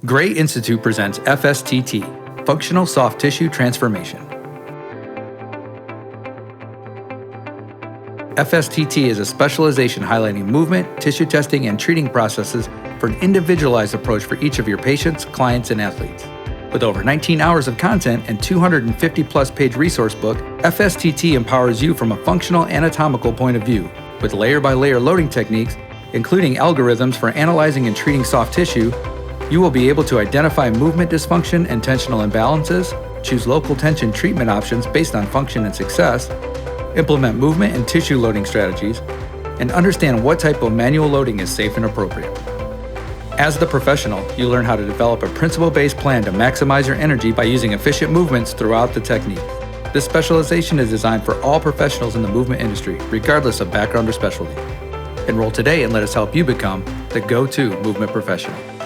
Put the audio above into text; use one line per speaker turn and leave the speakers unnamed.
Gray Institute presents FSTT, Functional Soft Tissue Transformation. FSTT is a specialization highlighting movement, tissue testing, and treating processes for an individualized approach for each of your patients, clients, and athletes. With over 19 hours of content and 250-plus page resource book, FSTT empowers you from a functional anatomical point of view, with layer-by-layer loading techniques, including algorithms for analyzing and treating soft tissue. You will be able to identify movement dysfunction and tensional imbalances, choose local tension treatment options based on function and success, implement movement and tissue loading strategies, and understand what type of manual loading is safe and appropriate. As the professional, you learn how to develop a principle-based plan to maximize your energy by using efficient movements throughout the technique. This specialization is designed for all professionals in the movement industry, regardless of background or specialty. Enroll today and let us help you become the go-to movement professional.